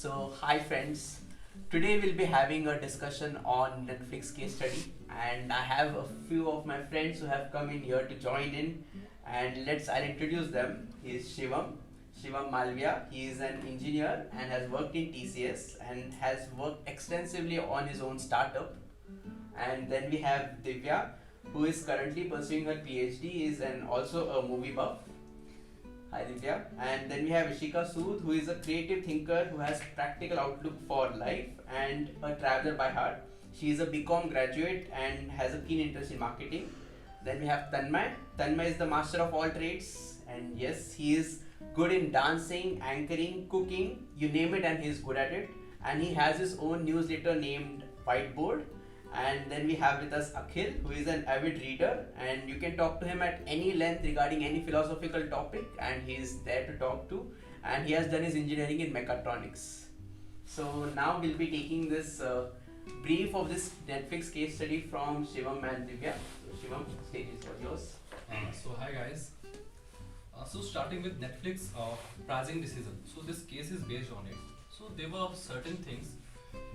Hi friends. Today we'll be having a discussion on Netflix case study, and I have a few of my friends who have come in here to join in. And I'll introduce them. He is Shivam Malvia. He is an engineer and has worked in TCS and has worked extensively on his own startup. And then we have Divya, who is currently pursuing her PhD, is an also a movie buff. Hi Divya. And then we have Ishika Sood, who is a creative thinker who has practical outlook for life and a traveler by heart. She is a BCom graduate and has a keen interest in marketing. Then we have Tanmay. Tanmay is the master of all trades, and yes, he is good in dancing, anchoring, cooking, you name it, and he's good at it. And he has his own newsletter named Whiteboard. And then we have with us Akhil, who is an avid reader, and you can talk to him at any length regarding any philosophical topic, and he is there to talk to. And he has done his engineering in mechatronics. So now we'll be taking this brief of this Netflix case study from Shivam and Divya. So Shivam, stage is all yours. Hi guys. Starting with Netflix pricing decision. So this case is based on it. So there were certain things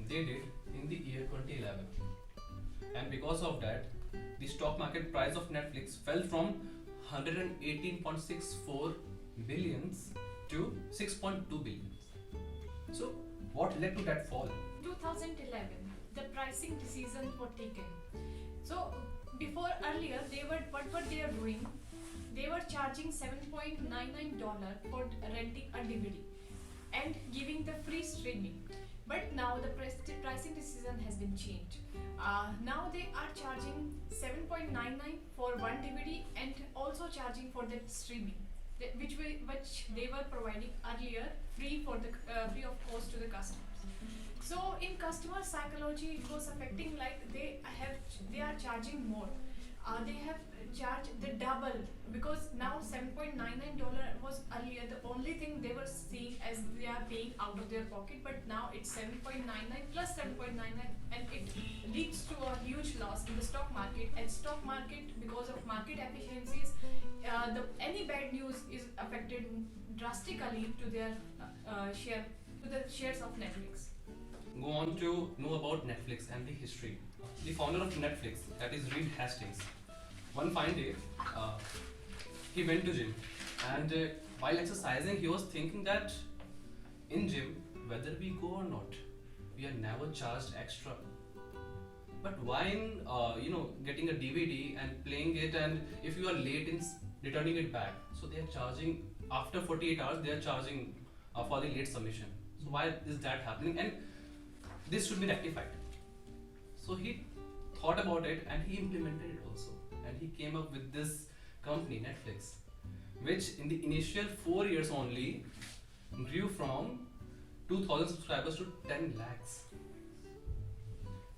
they did in the year 2011, and because of that, the stock market price of Netflix fell from 118.64 billions to 6.2 billions. So what led to that fall? 2011, the pricing decisions were taken. So before earlier, what were they doing? They were charging $7.99 for renting a DVD and giving the free streaming. But now the pricing decision has been changed. Now they are charging $7.99 for one DVD and also charging for the streaming, which they were providing earlier free of cost to the customers. So in customer psychology, it was affecting like they are charging more. They have charged the double, because now $7.99 was earlier the only thing they were seeing as they are paying out of their pocket, but now it's $7.99 plus $7.99, and it leads to a huge loss in the stock market. And stock market, because of market efficiencies, any bad news is affected drastically to their the shares of Netflix. Go on to know about Netflix and the history. The founder of Netflix, that is Reed Hastings, one fine day, he went to gym, and while exercising, he was thinking that in gym, whether we go or not, we are never charged extra. But why in getting a DVD and playing it, and if you are late in returning it back, so they are charging after 48 hours. They are charging for the late submission. So why is that happening? And this should be rectified. So he thought about it and he implemented it also. And he came up with this company, Netflix, which in the initial 4 years only grew from 2,000 subscribers to 10 lakhs.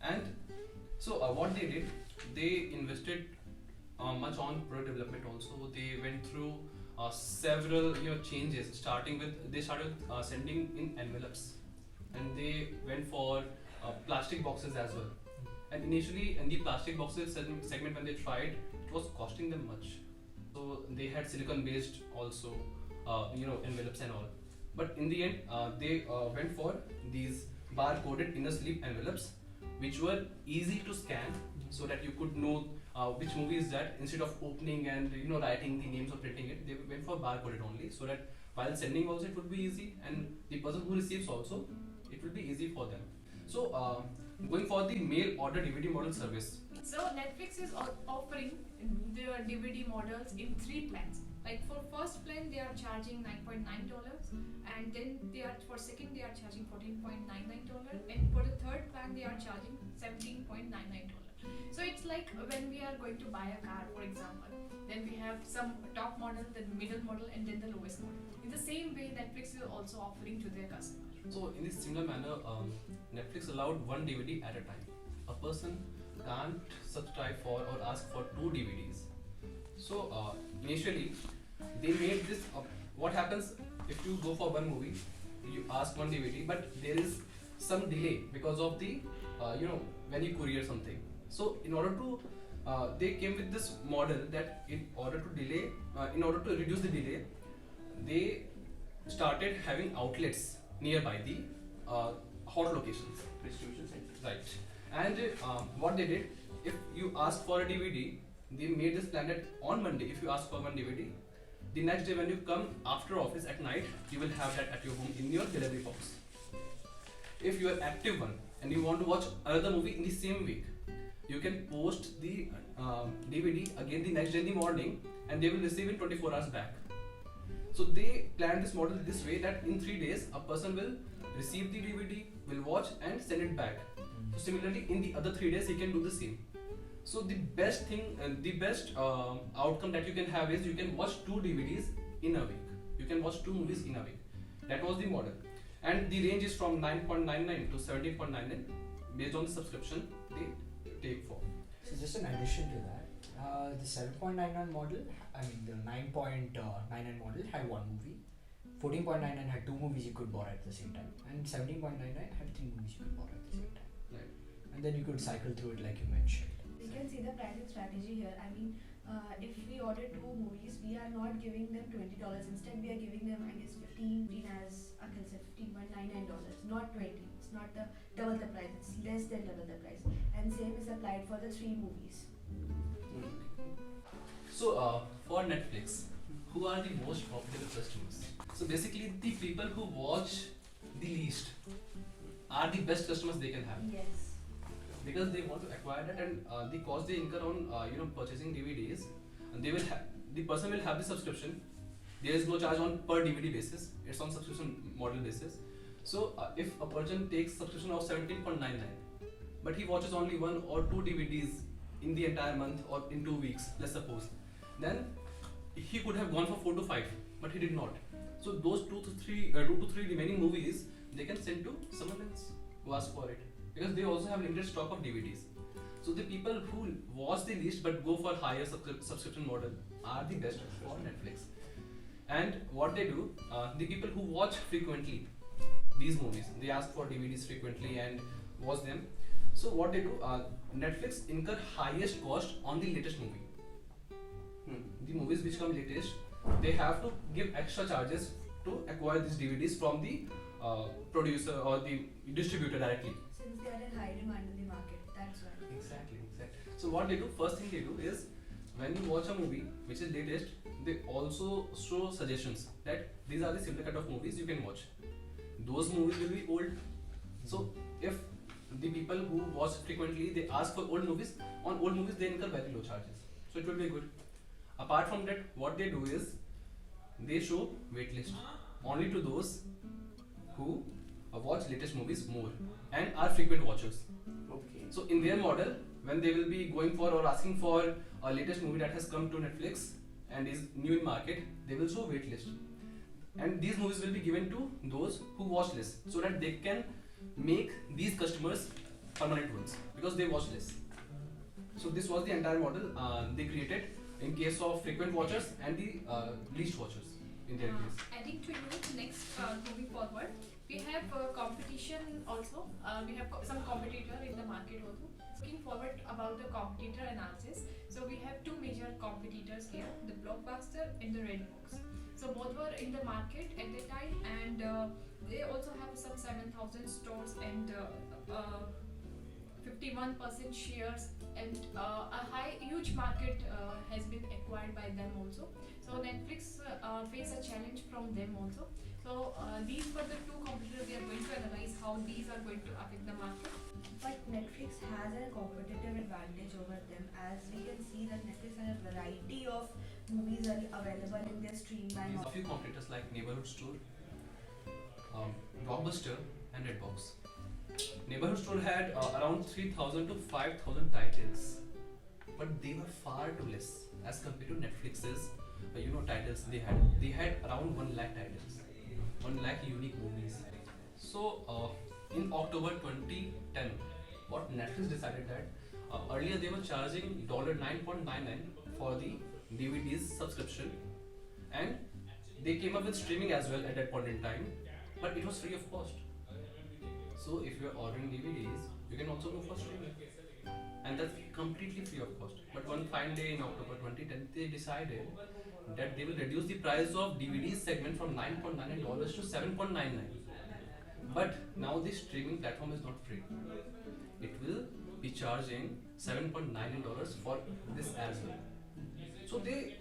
And so what they did, they invested much on product development also. They went through several changes, they started sending in envelopes, and they went for plastic boxes as well. And initially in the plastic boxes segment, when they tried, it was costing them much. So they had silicon based also envelopes and all. But in the end, they went for these barcoded inner sleeve envelopes, which were easy to scan, so that you could know which movie is that. Instead of opening and writing the names or printing it, they went for barcoded only, so that while sending also it would be easy, and the person who receives also, it will be easy for them. So going for the mail order DVD model service. So Netflix is offering their DVD models in 3 plans. Like for first plan they are charging $9.9, and then for second they are charging $14.99, and for the third plan they are charging $17.99. So it's like when we are going to buy a car, for example, then we have some top model, then middle model, and then the lowest model. In the same way, Netflix is also offering to their customers. So in this similar manner, Netflix allowed one DVD at a time. A person can't subscribe for or ask for 2 DVDs. So initially, they made this. What happens if you go for one movie, you ask one DVD, but there is some delay because of the when you courier something. So in order to they came with this model that in order to reduce the delay, they started having outlets nearby the hot locations. Distribution center. Right. And what they did, if you asked for a DVD, they made this plan that on Monday, if you ask for one DVD, the next day when you come after office at night, you will have that at your home in your delivery box. If you are active one and you want to watch another movie in the same week, you can post the DVD again the next day in the morning, and they will receive it 24 hours back. So they planned this model this way that in 3 days a person will receive the DVD, will watch and send it back. So similarly, in the other 3 days he can do the same. So the best thing, the best outcome that you can have is you can watch 2 DVDs in a week. You can watch 2 movies in a week. That was the model, and the range is from 9.99 to 17.99 based on the subscription they take for. So just in addition to that, the 7.99 model, I mean the 9.99 model had one movie, 14.99 had 2 movies you could borrow at the same time, and 17.99 had 3 movies you could borrow at the same time. Right. And then you could cycle through it like you mentioned. We can see the pricing strategy here. I mean, if we order 2 movies, we are not giving them $20. Instead, we are giving them, I guess, 15 as Akhil said, $15.99, not 20. It's not the double the price. It's less than double the price. And same is applied for the 3 movies. So for Netflix, who are the most popular customers? So basically, the people who watch the least are the best customers they can have, Yes. because they want to acquire that, and the cost they incur on purchasing DVDs, and the person will have the subscription. There is no charge on per DVD basis. It's on subscription model basis. So if a person takes subscription of 17.99, but he watches only 1 or 2 DVDs in the entire month or in 2 weeks, let's suppose, then he could have gone for 4 to 5, but he did not. So those 2 to 3 remaining movies they can send to someone else who asks for it, because they also have limited stock of DVDs. So the people who watch the least but go for higher subscription model are the best for Netflix. And what they do, the people who watch frequently these movies, they ask for DVDs frequently and watch them. So what they do, Netflix incur highest cost on the latest movie. The movies which come latest, they have to give extra charges to acquire these DVDs from the producer or the distributor directly. Since they are in high demand in the market, that's why. Exactly. So what they do, first thing they do is, when you watch a movie which is latest, they also show suggestions that these are the similar kind of movies you can watch. Those movies will be old. So if the people who watch frequently, they ask for old movies, on old movies they incur very low charges. So it will be good. Apart from that, what they do is, they show waitlist only to those who watch latest movies more and are frequent watchers. Okay. So in their model, when they will be going for or asking for a latest movie that has come to Netflix and is new in market, they will show waitlist. And these movies will be given to those who watch less, so that they can make these customers permanent ones, because they watch less. So this was the entire model they created in case of frequent watchers and the least watchers in their case. Adding to you, next moving forward, we have competition also. We have some competitor in the market also. Looking forward about the competitor analysis. So we have 2 major competitors here, the Blockbuster and the Redbox. So both were in the market at the time, and they also have some 7,000 stores and 51% shares, and a huge market has been acquired by them also. So Netflix face a challenge from them also. So these were the 2 competitors. We are going to analyze how these are going to affect the market. But Netflix has a competitive advantage over them, as we can see that Netflix has a variety of movies are available in their streamline. A few competitors like Neighborhood Store, Blockbuster and Redbox. Neighborhood Store had around 3,000 to 5,000 titles, but they were far too less as compared to Netflix's titles they had. They had around 1 lakh titles, 1 lakh unique movies. So in October 2010, what Netflix decided that earlier they were charging $9.99 for the DVDs subscription, and they came up with streaming as well at that point in time, but it was free of cost. So if you are ordering DVDs, you can also go for streaming, and that's completely free of cost. But one fine day in October 2010, they decided that they will reduce the price of DVD segment from $9.99 to $7.99. But now the streaming platform is not free. It will be charging $7.99 for this as well. So they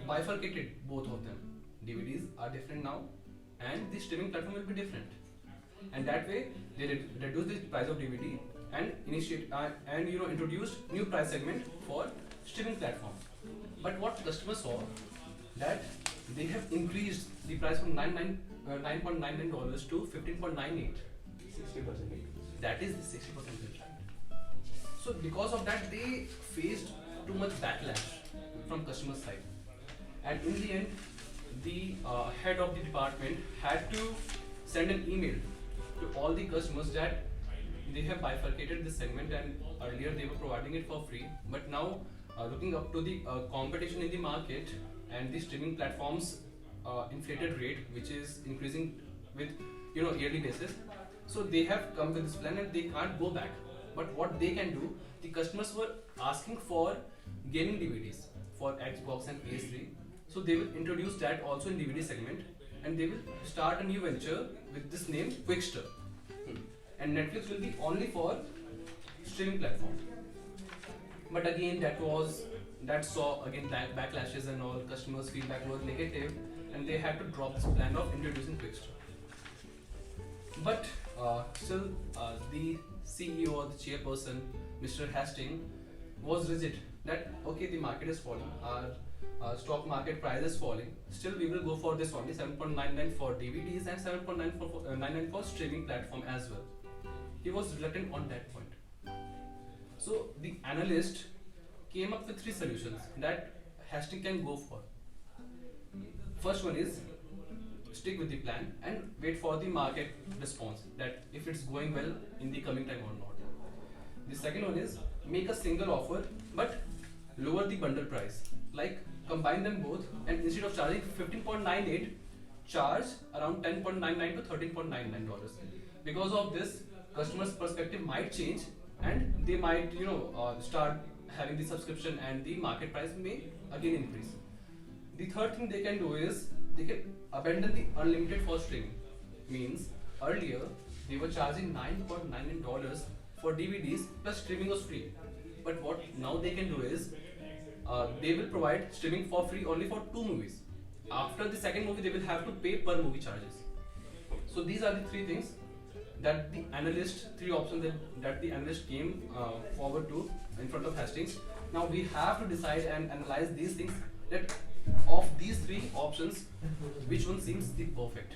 bifurcated both of them. DVDs are different now, and the streaming platform will be different. And that way, they reduced the price of DVD and introduced new price segment for streaming platform. But what customers saw, that they have increased the price from $9.99 to $15.98. 60%. That is the 60% impact. So because of that, they faced too much backlash from customer side, and in the end, the head of the department had to send an email to all the customers that they have bifurcated this segment, and earlier they were providing it for free, but now looking up to the competition in the market and the streaming platforms inflated rate, which is increasing with yearly basis, so they have come with this plan and they can't go back. But what they can do, the customers were asking for gaming DVDs for Xbox and PS3, so they will introduce that also in DVD segment, and they will start a new venture with this name Quickster. And Netflix will be only for streaming platform. But again, that saw again backlashes and all. Customers' feedback was negative, and they had to drop this plan of introducing Quickster. But still, the CEO or the chairperson, Mr. Hastings, was rigid that okay, the market is falling, our stock market price is falling. Still, we will go for this only, 7.99 for DVDs and 7.99 for streaming platform as well. He was reluctant on that point. So the analyst came up with 3 solutions that Hastings can go for. First one is stick with the plan and wait for the market response, that if it's going well in the coming time or not. The second one is make a single offer but lower the bundle price, like combine them both, and instead of charging $15.98, charge around $10.99 to $13.99. Because of this, customers' perspective might change and they might start having the subscription, and the market price may again increase. The third thing they can do is they can abandon the unlimited for streaming. Means earlier they were charging $9.99 for DVDs plus streaming was free. But what now they can do is they will provide streaming for free only for 2 movies. After the second movie, they will have to pay per movie charges. So these are the 3 things that the analyst, 3 options that the analyst came forward to in front of Hastings. Now we have to decide and analyze these things, that of these 3 options, which one seems the perfect.